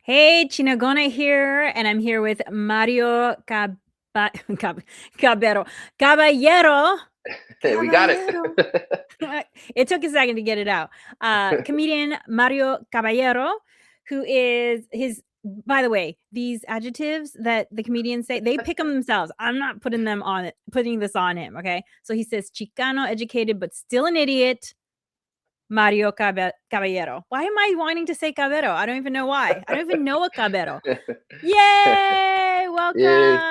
Hey, Chinagona here, and I'm here with Mario Cab- Caballero. Caballero. Hey, we got it. Caballero. It took a second to get it out. Comedian Mario Caballero, who is his. By the way, these adjectives that the comedians say, they pick them themselves. I'm not putting them on it, putting this on him. Okay, so he says Chicano, educated but still an idiot. Mario Caballero. Why am I wanting to say Caballero? I don't even know why. I don't even know a Caballero. Yay! Yay. Welcome.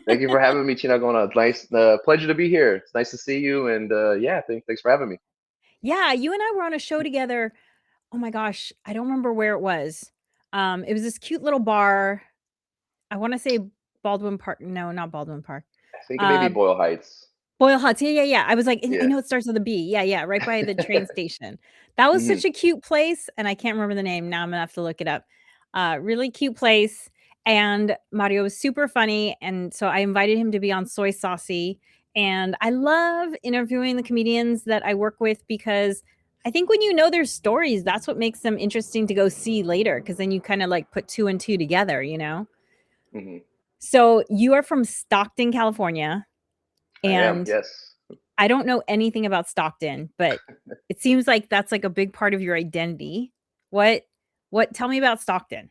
Thank you for having me, Chicano. It's nice, pleasure to be here. It's nice to see you, and yeah, thanks for having me. Yeah, you and I were on a show together. Oh my gosh, I don't remember where it was. It was this cute little bar. I want to say Baldwin Park. No, not Baldwin Park. I think it may be Uh, Boyle Heights. Boyle Huts. Yeah, yeah, yeah. I was like, I Yeah. know it starts with a B. Yeah, yeah, right by the train station. That was hmm such a cute place, and I can't remember the name. Now I'm gonna have to look it up. Really cute place. And Mario was super funny, and so I invited him to be on Soy Saucy. And I love interviewing the comedians that I work with because I think when you know their stories, that's what makes them interesting to go see later. Because then you kind of like put two and two together, you know. hmm So you are from Stockton, California, I am. and Yes. I don't know anything about Stockton, but it seems like that's like a big part of your identity. What tell me about Stockton.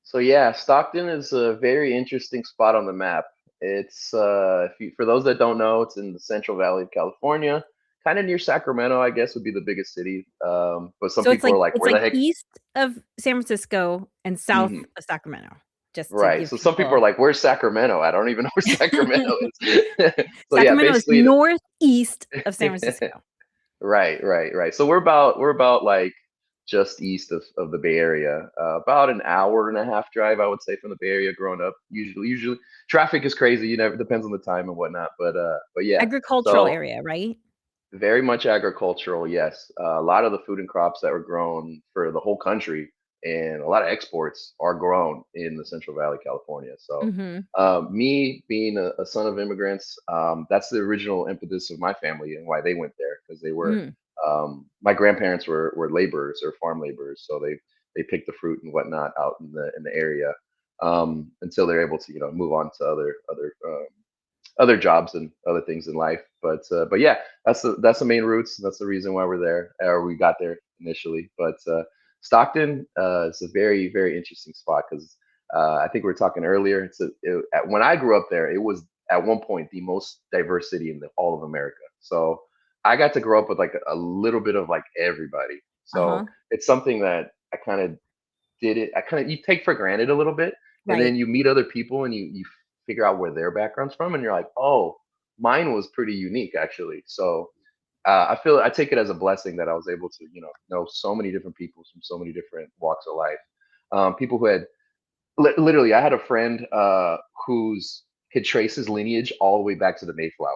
So yeah, Stockton is a very interesting spot on the map. It's for those that don't know, it's in the Central Valley of California, kind of near Sacramento, I guess would be the biggest city. But some So people are like, it's "Where the like heck?" east of San Francisco and south Mhm. of Sacramento, just to Right. give So some people are people. like, "Where's Sacramento?" I don't even know where Sacramento is. So yeah, Sacramento is basically, northeast of San Francisco. right. So we're about like just east of the Bay Area, about an hour and a half drive, I would say, from the Bay Area. Growing up, usually traffic is crazy. You never depends on the time and whatnot, but yeah. Agricultural So area, right? very much agricultural, yes. A lot of the food and crops that were grown for the whole country and a lot of exports are grown in the Central Valley, California. So, Mhm. me being a son of immigrants, that's the original impetus of my family and why they went there because they were, Mm. my grandparents were laborers or farm laborers, so they picked the fruit and whatnot out in the area until they're able to move on to other jobs and other things in life. But yeah, that's the main roots. That's the reason why we're there, or we got there initially. But Stockton is a very interesting spot because I think we were talking earlier. When I grew up there, it was at one point the most diverse city in all of America. So I got to grow up with like a little bit of like everybody. So Uh-huh. it's something that I kind of did it. I kind of you take for granted a little bit, and then Right. you meet other people and you figure out where their background's from, and you're like, oh, mine was pretty unique actually. So I take it as a blessing that I was able to know so many different people from so many different walks of life. People who had literally, I had a friend whose could trace his lineage all the way back to the Mayflower.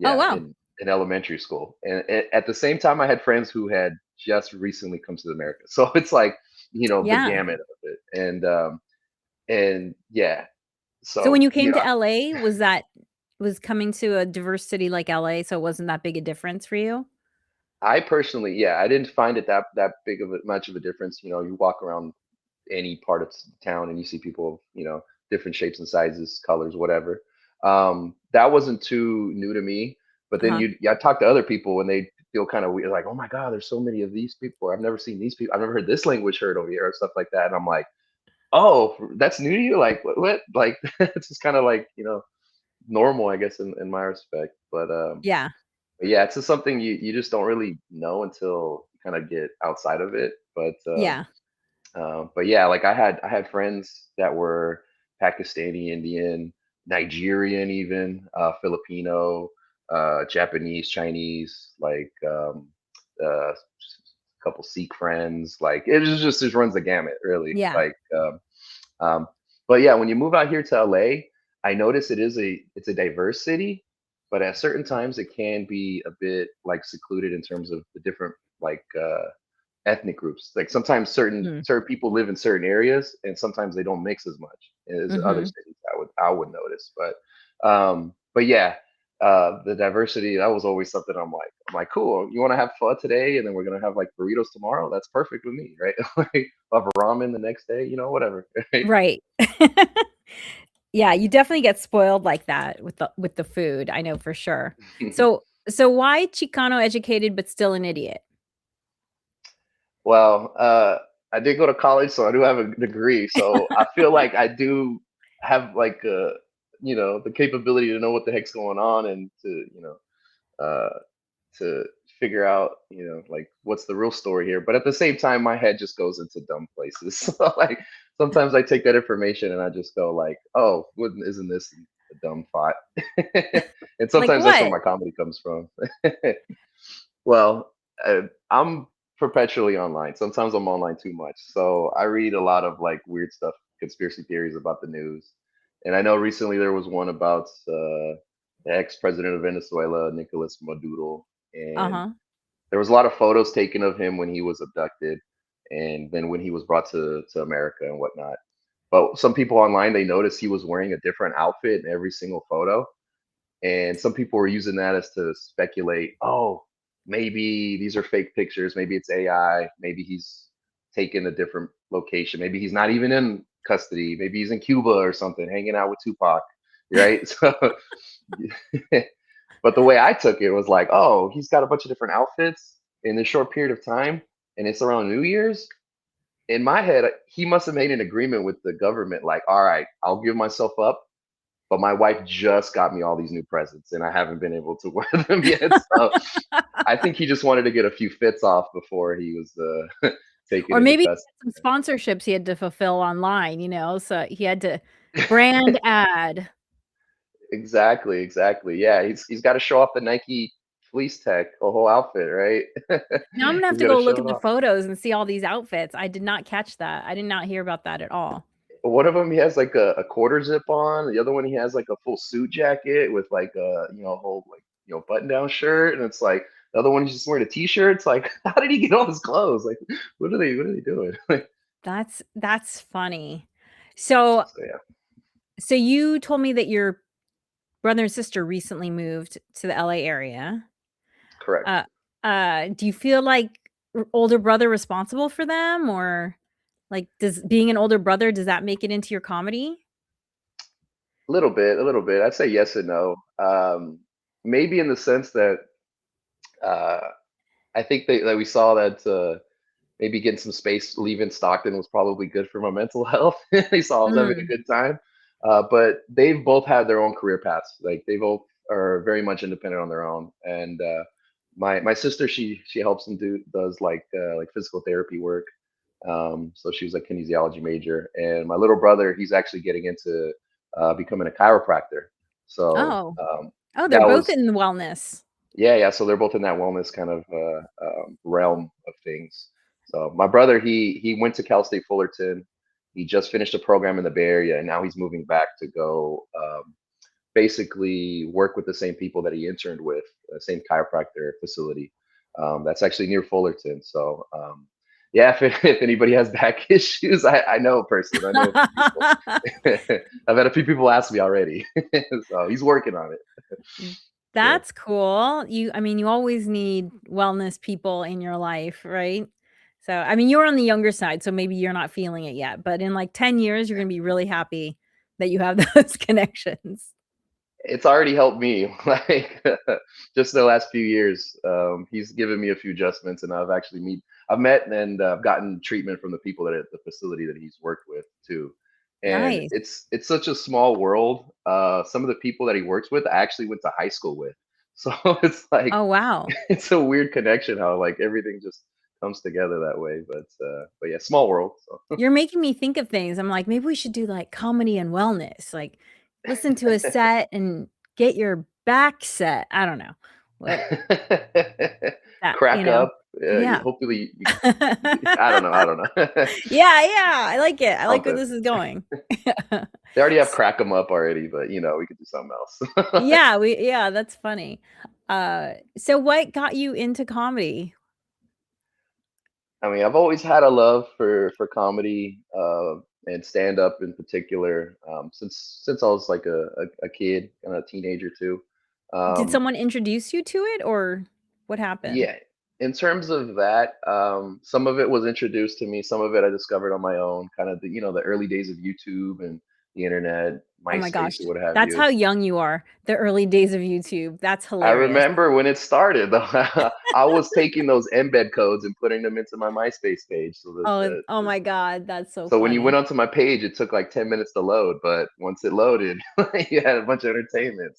Oh, Yeah, wow. in elementary school, and at the same time, I had friends who had just recently come to America. So it's like the Yeah. gamut of it, and yeah, So when so you came to LA, was coming to a diverse city like LA, so it wasn't that big a difference for you? I personally, yeah, I didn't find it that big of much of a difference. You walk around any part of town and you see people of different shapes and sizes, colors, whatever. That wasn't too new to me. But then Uh-huh. I talk to other people and they feel kind of weird, like, oh my God, there's so many of these people. I've never seen these people. I've never heard this language heard over here or stuff like that. And I'm like, oh, that's new to you? Like what? Like it's just kind of like normal, I guess, in my respect. Yeah. But yeah, it's just something you just don't really know until you kind of get outside of it. Yeah. But yeah, like I had friends that were Pakistani, Indian, Nigerian, even Filipino, Japanese, Chinese, like a couple Sikh friends. Like it was just runs the gamut, really. Yeah. Um, but yeah, when you move out here to LA, I notice it's a diverse city, but at certain times it can be a bit like secluded in terms of the different like ethnic groups. Like sometimes Mm. certain people live in certain areas, and sometimes they don't mix as much as other Mhm. cities. I would notice, but yeah. the diversity, that was always something I'm like, cool. You want to have pho today, and then we're gonna have like burritos tomorrow. That's perfect with me, right? Like I'll have ramen the next day, whatever. Right? Right. Yeah, you definitely get spoiled like that with the food, I know for sure. So why Chicano educated but still an idiot? Well, I did go to college, so I do have a degree. So I feel like I do have like the capability to know what the heck's going on and uh, to figure out, like what's the real story here. But at the same time, my head just goes into dumb places. So like sometimes I take that information and I just go like, oh, isn't this a dumb thought? And Like sometimes that's where what? my comedy comes from. Well, I'm perpetually online. Sometimes I'm online too much. So I read a lot of like weird stuff, conspiracy theories about the news. And I know recently there was one about the ex-president of Venezuela, Nicolas Maduro, and Uh-huh. there was a lot of photos taken of him when he was abducted, and then when he was brought to America and whatnot. But some people online, they noticed he was wearing a different outfit in every single photo, and some people were using that as to speculate, oh, maybe these are fake pictures, maybe it's AI, maybe he's taken a different location, maybe he's not even in custody, maybe he's in Cuba or something, hanging out with Tupac, right? So, but the way I took it was like, oh, he's got a bunch of different outfits in a short period of time, and it's around New Year's. In my head, he must have made an agreement with the government, like, all right, I'll give myself up, but my wife just got me all these new presents and I haven't been able to wear them yet. So I think he just wanted to get a few fits off before he was taken Or into maybe custody. some sponsorships he had to fulfill online, so he had to brand ad. Exactly, exactly. Yeah, he's got to show off the Nike fleece tech, a whole outfit, right? Now I'm gonna have He's to got to go look show at it the off. photos and see all these outfits. I did not catch that. I did not hear about that at all. One of them he has like a quarter zip on. The other one he has like a full suit jacket with like a whole like button down shirt, and it's like the other one he's just wearing a t-shirt. It's like how did he get all his clothes? Like what are they doing? That's funny. So So yeah, so you told me that your brother and sister recently moved to the LA area. correct. Uh do you feel like older brother responsible for them, or like does being an older brother, does that make it into your comedy? A little bit, a little bit. I'd say yes and no. Maybe in the sense that uh, I think that we saw that maybe getting some space leaving Stockton was probably good for my mental health. They saw I was having a Mm. good time. But they've both had their own career paths. Like they both are very much independent on their own. And my sister, she helps and does like physical therapy work. So she was a kinesiology major, and my little brother, he's actually getting into becoming a chiropractor. So Oh. Oh, they're that both was in wellness. yeah, yeah. So they're both in that wellness kind of realm of things. So my brother, he went to Cal State Fullerton. He just finished a program in the Bay Area, and now he's moving back to go basically work with the same people that he interned with, the same chiropractor facility. That's actually near Fullerton. So yeah, if anybody has back issues, I know a person. I know a few people. I've had a few people ask me already. So he's working on it. Yeah. That's cool. I mean, you always need wellness people in your life, right? So, I mean, you're on the younger side, so maybe you're not feeling it yet, but in like 10 years, you're gonna be really happy that you have those connections. It's already helped me like just the last few years. He's given me a few adjustments, and I've met and I've gotten treatment from the people that at the facility that he's worked with too. And Nice. it's such a small world. Some of the people that he works with I actually went to high school with, so it's like Oh, wow. it's a weird connection how like everything just comes together that way. But yeah, small world. So You're making me think of things. I'm like, maybe we should do like comedy and wellness, like listen to a set and get your back set. I don't know what that, Crack up. Yeah. Hopefully, I don't know. I don't know. Yeah, yeah, I like it. I like where Something. this is going. They already have S crack 'em up already, but we could do something else. yeah, that's funny. So what got you into comedy? I mean, I've always had a love for comedy and stand up in particular since I was like a kid and a teenager too. Did Um, someone introduce you to it, or what happened? yeah, in terms of that, some of it was introduced to me, some of it I discovered on my own, kind of the early days of YouTube and the internet, Oh my MySpace gosh, or what have that's you. how young you are, the early days of YouTube. That's I hilarious. remember when it started, though. I was taking those embed codes and putting them into my MySpace page so that Oh my god, that's so so when you went funny. onto my page, it took like 10 minutes to load, but once it loaded, you had a bunch of entertainment.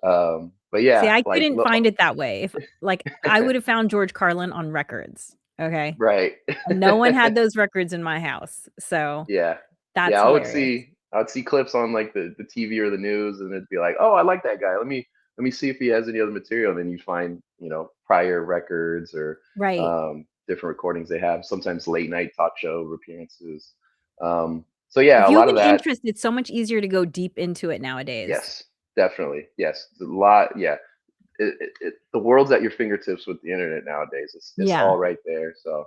So, but See, yeah, I like, couldn't find it that way. If like, I would have found George Carlin on records, okay? right. No one had those records in my house, so Yeah. Yeah, that's I would hilarious. see I would see clips on like the TV or the news and it'd be like, "Oh, I like that guy. Let me see if he has any other material." And then you find, prior records or Right. different recordings they have, sometimes late night talk show appearances. So yeah, If a you have lot of an that. interest, it's so much easier to go deep into it nowadays. Yes, definitely. Yes. A lot, yeah. The world's at your fingertips with the internet nowadays. It's Yeah, all right there. So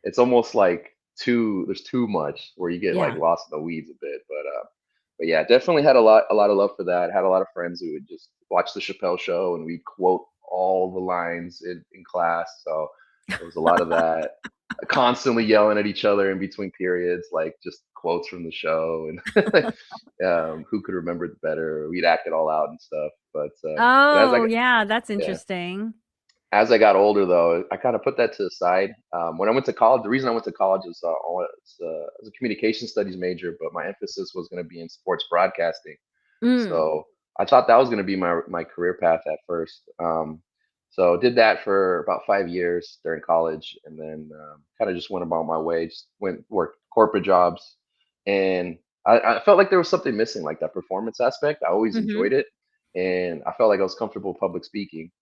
it's almost like there's too much where you get like yeah, lost in the weeds a bit. But yeah, definitely had a lot of love for that. Had a lot of friends who would just watch the Chappelle show and we'd quote all the lines in class. So there was a lot of that. Constantly yelling at each other in between periods, like just quotes from the show and who could remember it better. We'd act it all out and stuff. But Oh, yeah, that's yeah, interesting. as I got older, though, I kind of put that to the side. When I went to college, the reason I went to college is I was a communication studies major, but my emphasis was going to be in sports broadcasting. Mm, So I thought that was going to be my career path at first. So did that for about 5 years during college, and then kind of just went about my way. Just went worked corporate jobs, and I felt like there was something missing, like that performance aspect. I always mhm, enjoyed it, and I felt like I was comfortable public speaking.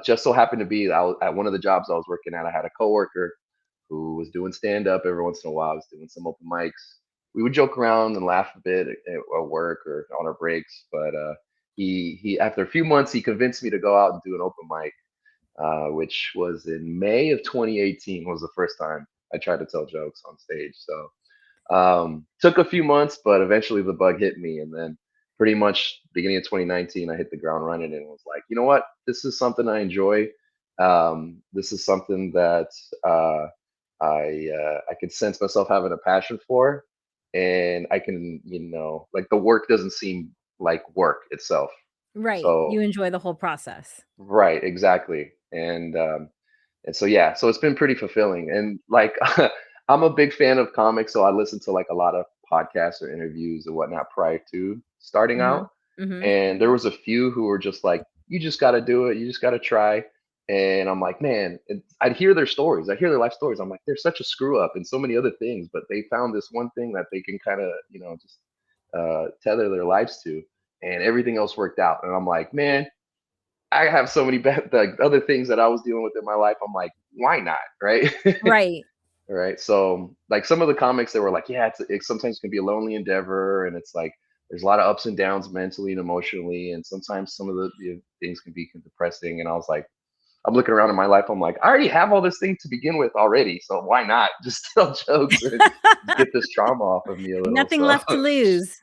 Just so happened to be that at one of the jobs I was working at, I had a coworker who was doing stand up every once in a while. I was doing some open mics. We would joke around and laugh a bit at work or on our breaks. But he after a few months he convinced me to go out and do an open mic, which was in May of 2018 was the first time I tried to tell jokes on stage. So took a few months, but eventually the bug hit me, and then pretty much beginning of 2019, I hit the ground running and was like, you know what, this is something I enjoy. This is something that I could sense myself having a passion for, and I can, like the work doesn't seem like work itself. right, you So enjoy the whole process. right, exactly, and so yeah, so it's been pretty fulfilling. And like I'm a big fan of comics, so I listen to like a lot of podcasts or interviews and whatnot prior to starting out. Mhm, mhm. And there was a few who were just like, you just gotta do it, you just gotta try. And I'm like, man, I'd hear their stories, I hear their life stories. I'm like, they're such a screw up in so many other things, but they found this one thing that they can kind of, just tether their lives to, and everything else worked out. And I'm like, man, I have so many bad like other things that I was dealing with in my life. I'm like, why not, right? Right, Right. So like some of the comics that were like, yeah, it sometimes can be a lonely endeavor, and it's like there's a lot of ups and downs mentally and emotionally, and sometimes some of the things can be depressing. And I was like, I'm looking around in my life, I'm like, I already have all this thing to begin with already, so why not just tell jokes and just get this trauma off of me a little? nothing So left to lose.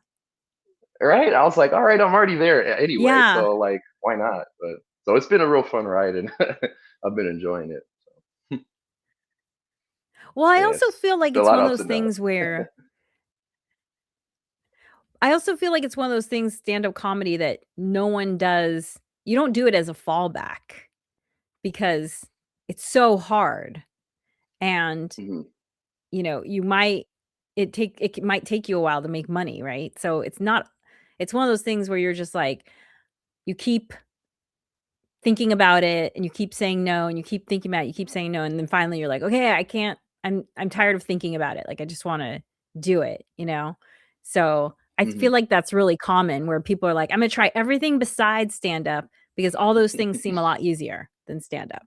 right, I was like, all right, I'm already there anyway, Yeah. so like, why not? But so it's been a real fun ride, and I've been enjoying it. Well, I Yes, also feel like a it's lot one of of ups those and downs. things where I also feel like it's one of those things, stand-up comedy, that no one does. You don't do it as a fallback because it's so hard, and, Mhm. you might it might take you a while to make money, right? So it's one of those things where you're just like, you keep thinking about it and you keep saying no, and you keep thinking about it, you keep saying no, and then finally you're like, "Okay, I can't, I'm tired of thinking about it, like, I just wanna do it," you know? So, I feel Mhm. like that's really common where people are like, "I'm gonna try everything besides stand up because all those things seem a lot easier than stand up."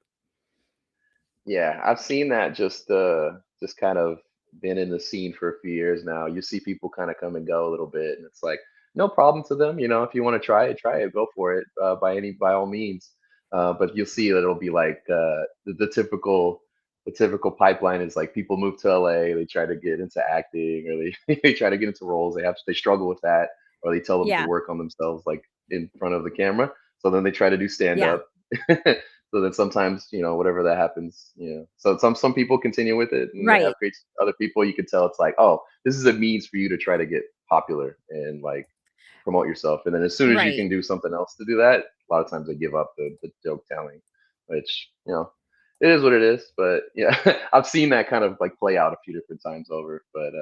Yeah, I've seen that just kind of been in the scene for a few years now. You see people kind of come and go a little bit, and it's like no problem to them. If you want to try it, go for it by all means. But you'll see that it'll be like the typical pipeline is like people move to LA, they try to get into acting, or they they try to get into roles. They struggle with that, or they tell them to Yeah. work on themselves like in front of the camera. So then they try to do stand Yeah. up. So then sometimes, whatever that happens, So some people continue with it and they have Right. great. Other people, you could tell it's like, oh, this is a means for you to try to get popular and like promote yourself. And then as soon as you Right. can do something else to do that, a lot of times they give up the joke telling, which, it is what it is. But yeah, I've seen that kind of like play out a few different times over. But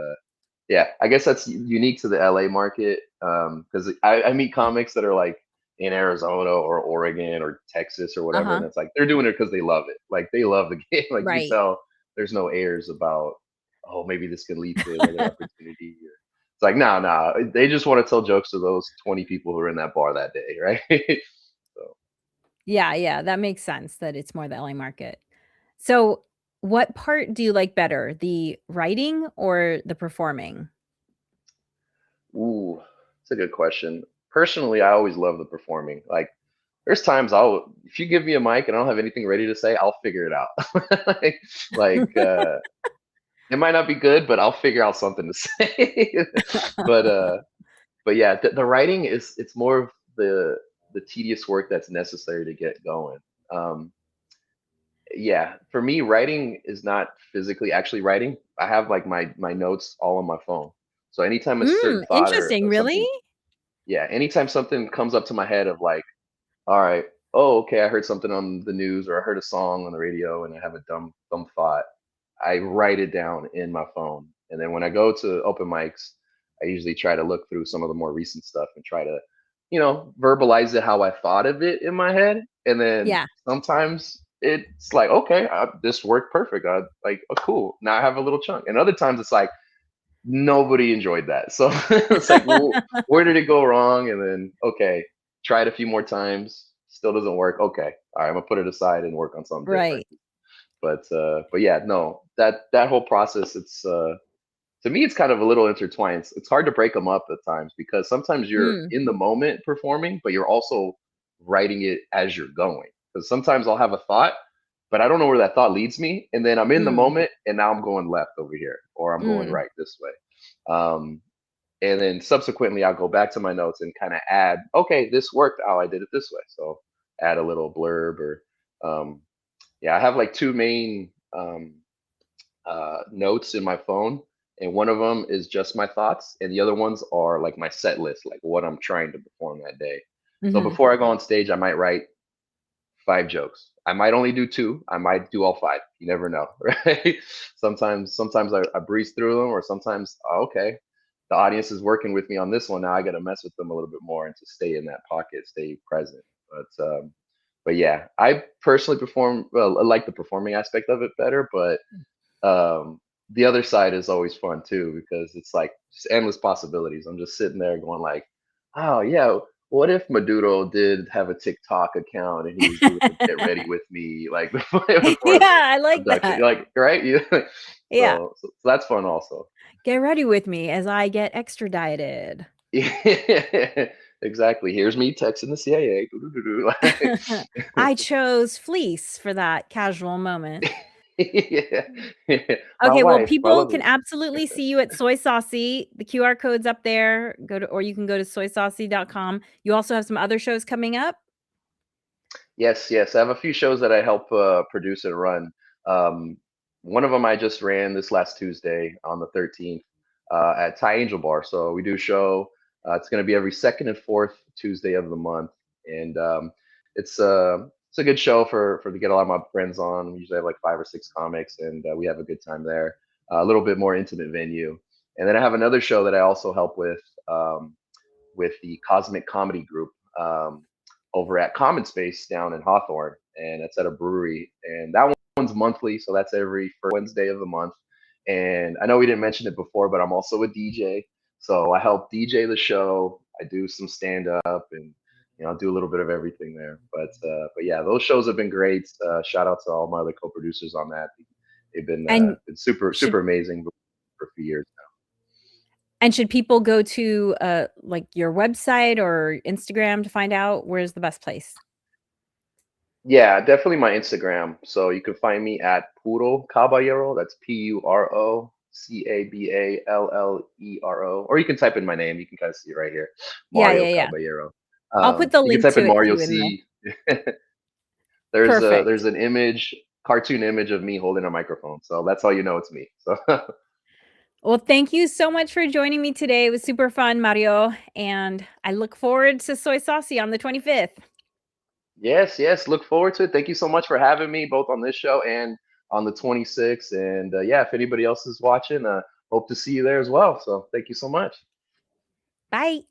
yeah, I guess that's unique to the LA market. Because I meet comics that are like in Arizona or Oregon or Texas or whatever, and Uh-huh. it's like they're doing it because they love it. Like they love the game. Like you can Right. tell there's no airs about, oh, maybe this could lead to another opportunity. It's like, no, no, they just want to tell jokes to those 20 people who are in that bar that day, right? So, Yeah, yeah, that makes sense that it's more the LA market. So, what part do you like better, the writing or the performing? ooh, it's a good question. Personally, I always love the performing. Like, there's times if you give me a mic and I don't have anything ready to say, I'll figure it out. like, like, it might not be good, but I'll figure out something to say. but uh, but yeah, the writing it's more of the tedious work that's necessary to get going. Um, yeah, for me, writing is not physically actually writing. I have like my notes all on my phone. So anytime a certain thought Interesting, or really? something, yeah, anytime something comes up to my head of like, all right, oh, okay, I heard something on the news or I heard a song on the radio and I have a dumb thought. I write it down in my phone. And then when I go to open mics, I usually try to look through some of the more recent stuff and try to, verbalize it how I thought of it in my head. And then Yeah, sometimes it's like, okay, this worked perfect. Like, oh, cool. Now I have a little chunk. And other times it's like, nobody enjoyed that. So it's like, well, where did it go wrong? And then, okay, try it a few more times. Still doesn't work. Okay. All right, I'm gonna put it aside and work on something different. right. But yeah, no, that whole process, it's to me, it's kind of a little intertwined. It's hard to break them up at times because sometimes you're Mm, in the moment performing, but you're also writing it as you're going. Because sometimes I'll have a thought, but I don't know where that thought leads me, and then I'm in the mm, moment, and now I'm going left over here, or I'm going mm, right this way. Um, and then subsequently, I'll go back to my notes and kind of add, okay, this worked. Oh, I did it this way. So add a little blurb or, um, yeah, I have like two main notes in my phone, and one of them is just my thoughts, and the other ones are like my set list, like what I'm trying to perform that day. So mhm. before I go on stage, I might write 5 jokes. I might only do two. I might do all five. You never know, right? Sometimes I breeze through them, or sometimes, oh, okay, the audience is working with me on this one. Now I got to mess with them a little bit more and to stay in that pocket, stay present. But yeah, I personally perform. Well, I like the performing aspect of it better, but the other side is always fun too because it's like just endless possibilities. I'm just sitting there going like, oh yeah, what if Maduro did have a TikTok account and he was doing the get ready with me like before Yeah, the I like abduction, that. like right? Yeah. Yeah. So that's fun also. Get ready with me as I get extradited. Yeah, exactly. Here's me texting the CIA. Doo-doo-doo-doo. I chose fleece for that casual moment. Yeah. My Okay, well, wife, my people can lovely. absolutely see you at Soy Saucy. The QR code's up there. Or you can go to soysaucy.com. You also have some other shows coming up? Yes, yes. I have a few shows that I help produce and run. Um, one of them I just ran this last Tuesday on the 13th at Thai Angel Bar. So we do a show. It's going to be every second and fourth Tuesday of the month, and it's a good show for to get a lot of my friends on. We usually have like 5 or 6 comics, and we have a good time there. A little bit more intimate venue, and then I have another show that I also help um, with the Cosmic Comedy Group over at Common Space down in Hawthorne, and it's at a brewery. And that one's monthly, so that's every first Wednesday of the month. And I know we didn't mention it before, but I'm also a DJ, so I help DJ the show. I do some stand up, and I do a little bit of everything there. But yeah, those shows have been great. Shout out to all my other co-producers on that. They've And been super should super amazing for a few years. and should people go to, like, your website or Instagram to find out where's the best place? Yeah, definitely my Instagram. So you can find me at Puro Caballero. That's Purocaballero. Or you can type in my name. You can kind of see it right here, Yeah, Mario yeah, yeah. Caballero. I'll put the You can link type to in it Mario too in the C. There's perfect. an image, cartoon image of me holding a microphone, so that's how you know it's me. So Well, thank you so much for joining me today. It was super fun, Mario, and I look forward to Soy Saucy on the 25th. yes, yes, look forward to it. Thank you so much for having me both on this show and on the 26th. And yeah, if anybody else is watching, hope to see you there as well. So thank you so much. Bye.